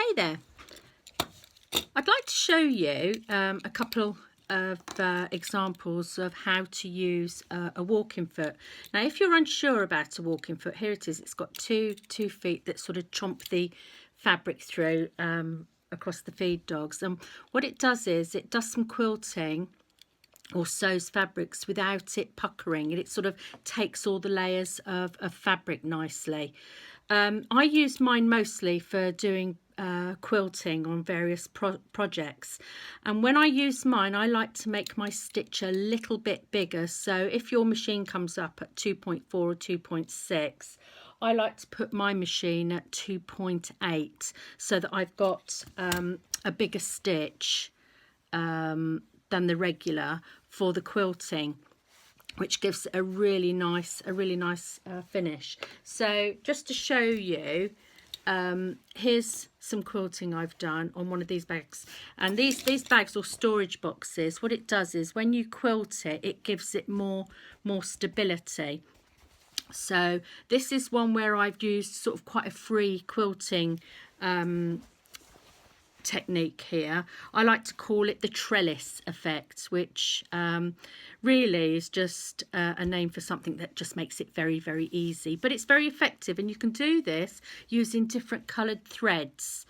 Hey there, I'd like to show you a couple of examples of how to use a walking foot. Now if you're unsure about a walking foot, here it is. It's got two feet that sort of chomp the fabric through across the feed dogs, and what it does is it does some quilting or sews fabrics without it puckering, and it sort of takes all the layers of fabric nicely. I use mine mostly for doing quilting on various projects, and when I use mine I like to make my stitch a little bit bigger. So if your machine comes up at 2.4 or 2.6, I like to put my machine at 2.8 so that I've got a bigger stitch than the regular for the quilting, which gives a really nice finish. So just to show you, here's some quilting I've done on one of these bags, and these bags or storage boxes, what it does is when you quilt it, it gives it more stability. So this is one where I've used sort of quite a free quilting technique here. I like to call it the trellis effect, which really is just a name for something that just makes it very easy, but it's very effective, and you can do this using different colored threads.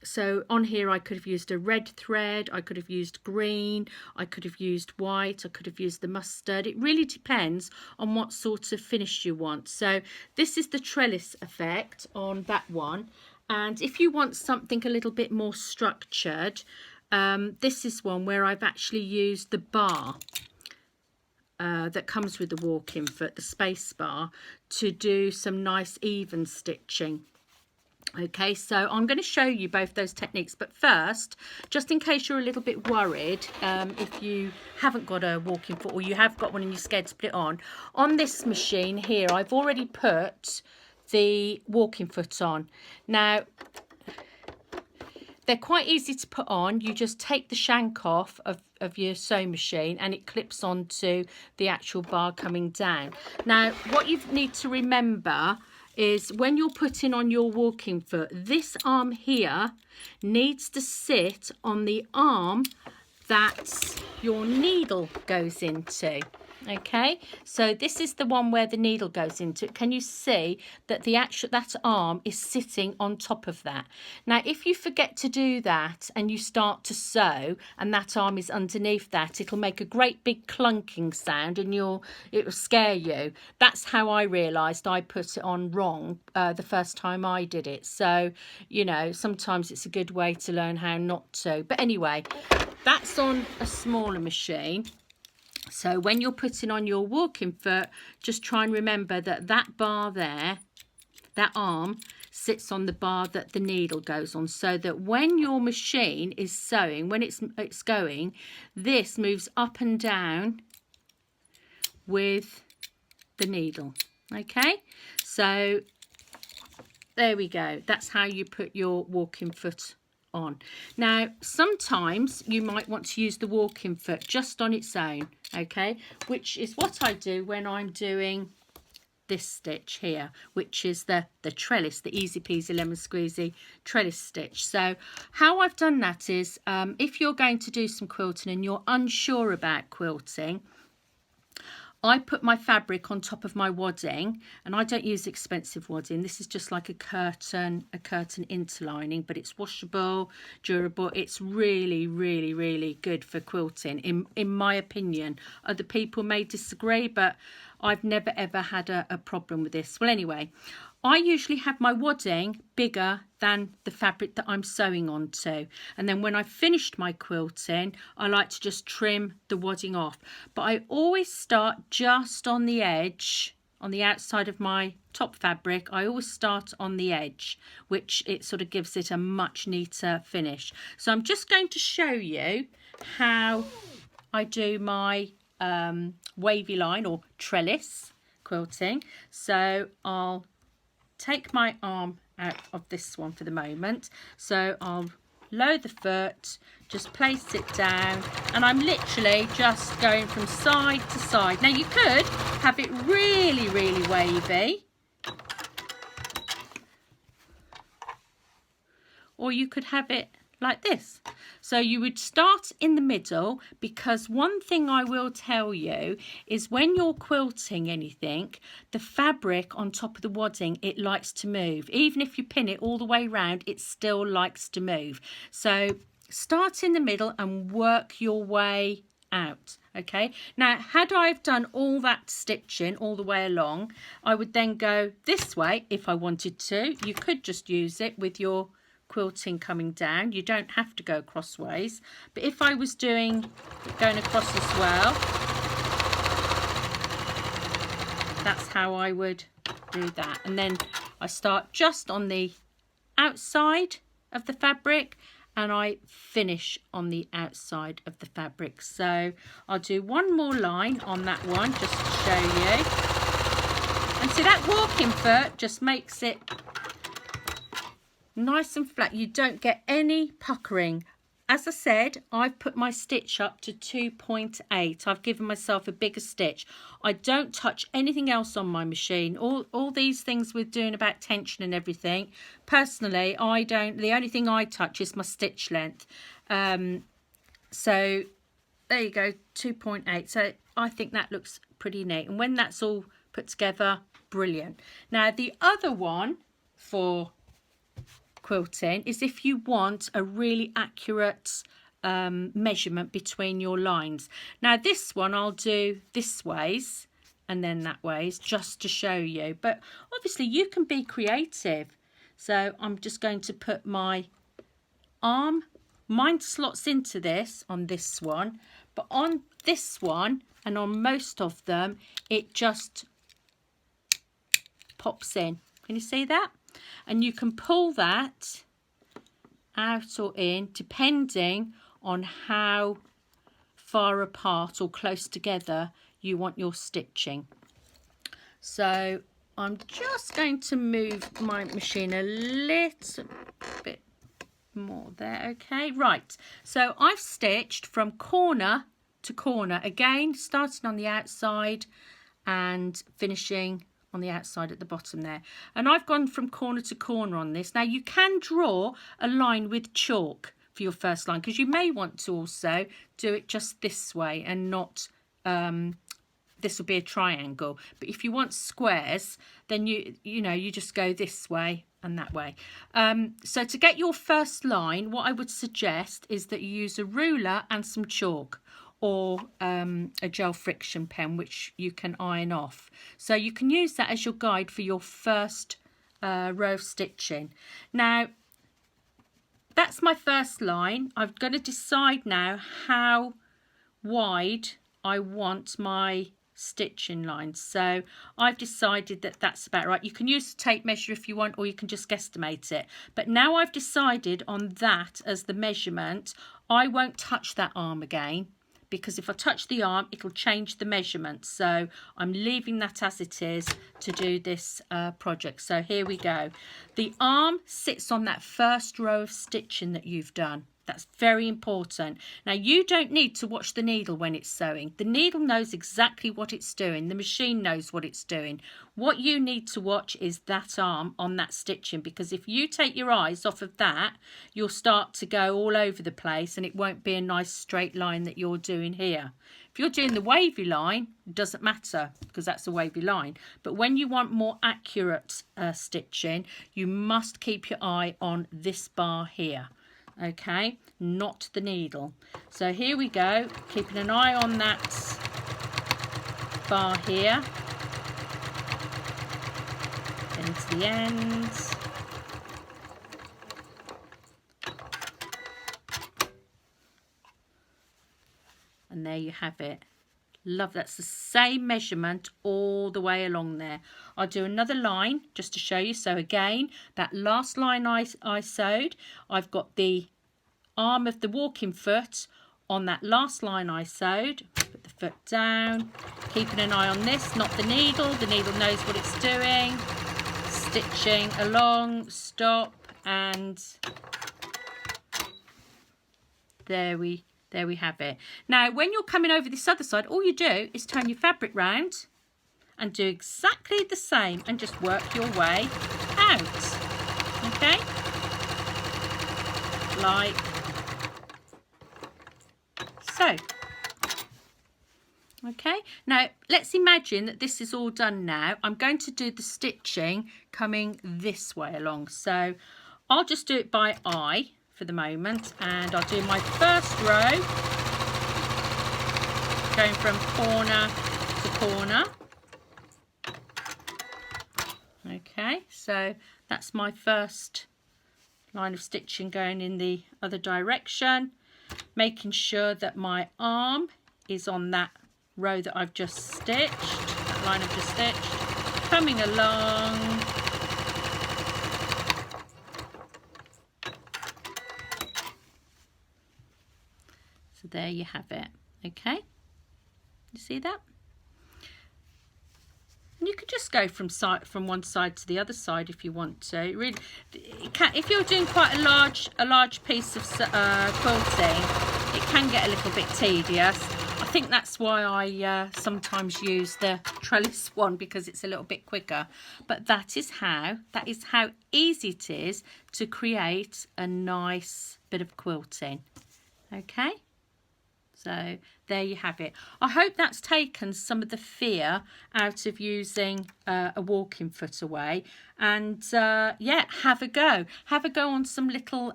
So on here I could have used a red thread, I could have used green, I could have used white, I could have used the mustard. It really depends on what sort of finish you want. So this is the trellis effect on that one. And if you want something a little bit more structured, this is one where I've actually used the bar that comes with the walking foot, the space bar, to do some nice even stitching. Okay, so I'm going to show you both those techniques, but first, just in case you're a little bit worried, if you haven't got a walking foot or you have got one and you're scared to put it on this machine here, I've already put the walking foot on. Now they're quite easy to put on. You just take the shank off of your sewing machine and it clips onto the actual bar coming down. Now what you need to remember is when you're putting on your walking foot, this arm here needs to sit on the arm that your needle goes into. Okay, so this is the one where the needle goes into. Can you see that that arm is sitting on top of that? Now if you forget to do that and you start to sew and that arm is underneath that, it'll make a great big clunking sound and it will scare you. That's how I realized I put it on wrong the first time I did it. So you know, sometimes it's a good way to learn how not to. But anyway, that's on a smaller machine. So when you're putting on your walking foot, just try and remember that that bar there, that arm, sits on the bar that the needle goes on, so that when your machine is sewing, when it's going, this moves up and down with the needle. Okay, so there we go. That's how you put your walking foot on. Now sometimes you might want to use the walking foot just on its own, okay, which is what I do when I'm doing this stitch here, which is the trellis, the easy peasy lemon squeezy trellis stitch. So how I've done that is, if you're going to do some quilting and you're unsure about quilting, I put my fabric on top of my wadding, and I don't use expensive wadding. This is just like a curtain interlining, but it's washable, durable. It's really good for quilting, in my opinion. Other people may disagree, but I've never ever had a problem with this. Well, anyway, I usually have my wadding bigger than the fabric that I'm sewing onto, and then when I've finished my quilting, I like to just trim the wadding off. But I always start just on the edge, on the outside of my top fabric. I always start on the edge, which it sort of gives it a much neater finish. So I'm just going to show you how I do my wavy line or trellis quilting. So I'll take my arm out of this one for the moment. So I'll lower the foot, just place it down, and I'm literally just going from side to side. Now you could have it really wavy, or you could have it like this. So you would start in the middle, because one thing I will tell you is when you're quilting anything, the fabric on top of the wadding, it likes to move. Even if you pin it all the way around, it still likes to move. So start in the middle and work your way out. Okay, now had I have done all that stitching all the way along, I would then go this way if I wanted to. You could just use it with your quilting coming down. You don't have to go crossways, but if I was going across as well, that's how I would do that. And then I start just on the outside of the fabric and I finish on the outside of the fabric. So I'll do one more line on that one just to show you. And see, that walking foot just makes it nice and flat. You don't get any puckering. As I said, I've put my stitch up to 2.8. I've given myself a bigger stitch. I don't touch anything else on my machine. All these things with doing about tension and everything, personally, I don't. The only thing I touch is my stitch length. So there you go, 2.8. So I think that looks pretty neat. And when that's all put together, brilliant. Now, the other one for quilting is if you want a really accurate measurement between your lines. Now this one I'll do this ways and then that ways just to show you, but obviously you can be creative. So I'm just going to put my arm, mine slots into this on this one, but on this one and on most of them it just pops in. Can you see that? And you can pull that out or in depending on how far apart or close together you want your stitching. So I'm just going to move my machine a little bit more there. Okay, right. So I've stitched from corner to corner, again starting on the outside and finishing on the outside at the bottom there, and I've gone from corner to corner on this. Now you can draw a line with chalk for your first line, because you may want to also do it just this way and not this will be a triangle, but if you want squares then you just go this way and that way. So to get your first line, what I would suggest is that you use a ruler and some chalk, or a gel friction pen which you can iron off. So you can use that as your guide for your first row of stitching. Now that's my first line. I'm going to decide now how wide I want my stitching lines. So I've decided that that's about right. You can use a tape measure if you want, or you can just guesstimate it. But now I've decided on that as the measurement, I won't touch that arm again, because if I touch the arm it'll change the measurement. So I'm leaving that as it is to do this project. So here we go. The arm sits on that first row of stitching that you've done. That's very important. Now you don't need to watch the needle when it's sewing. The needle knows exactly what it's doing. The machine knows what it's doing. What you need to watch is that arm on that stitching, because if you take your eyes off of that, you'll start to go all over the place and it won't be a nice straight line that you're doing here. If you're doing the wavy line, it doesn't matter because that's a wavy line. But when you want more accurate stitching, you must keep your eye on this bar here. Okay, not the needle. So here we go, keeping an eye on that bar here, into the ends. And there you have it. Love, that's the same measurement all the way along there. I'll do another line just to show you. So again, that last line I sewed, I've got the arm of the walking foot on that last line I sewed. Put the foot down, keeping an eye on this, not the needle. The needle knows what it's doing. Stitching along, stop, and there we have it. Now when you're coming over this other side, all you do is turn your fabric round and do exactly the same and just work your way out. Okay, look like. So, okay, now let's imagine that this is all done now. I'm going to do the stitching coming this way along. So I'll just do it by eye for the moment, and I'll do my first row going from corner to corner. Okay, so that's my first line of stitching going in the other direction, making sure that my arm is on that row that I've just stitched, that line I've just stitched, coming along. So there you have it. Okay, you see that? And you could just go from one side to the other side if you want to. Really, if you're doing quite a large piece of quilting, it can get a little bit tedious. I think that's why I sometimes use the trellis one, because it's a little bit quicker. But that is how easy it is to create a nice bit of quilting. Okay. So there you have it. I hope that's taken some of the fear out of using a walking foot away. And yeah, have a go. Have a go on some little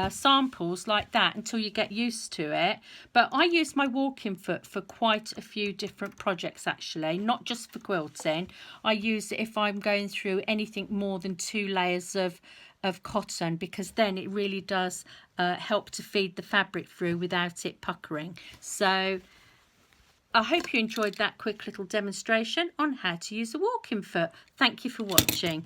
samples like that until you get used to it. But I use my walking foot for quite a few different projects actually, not just for quilting. I use it if I'm going through anything more than 2 layers of cotton, because then it really does help to feed the fabric through without it puckering. So I hope you enjoyed that quick little demonstration on how to use a walking foot. Thank you for watching.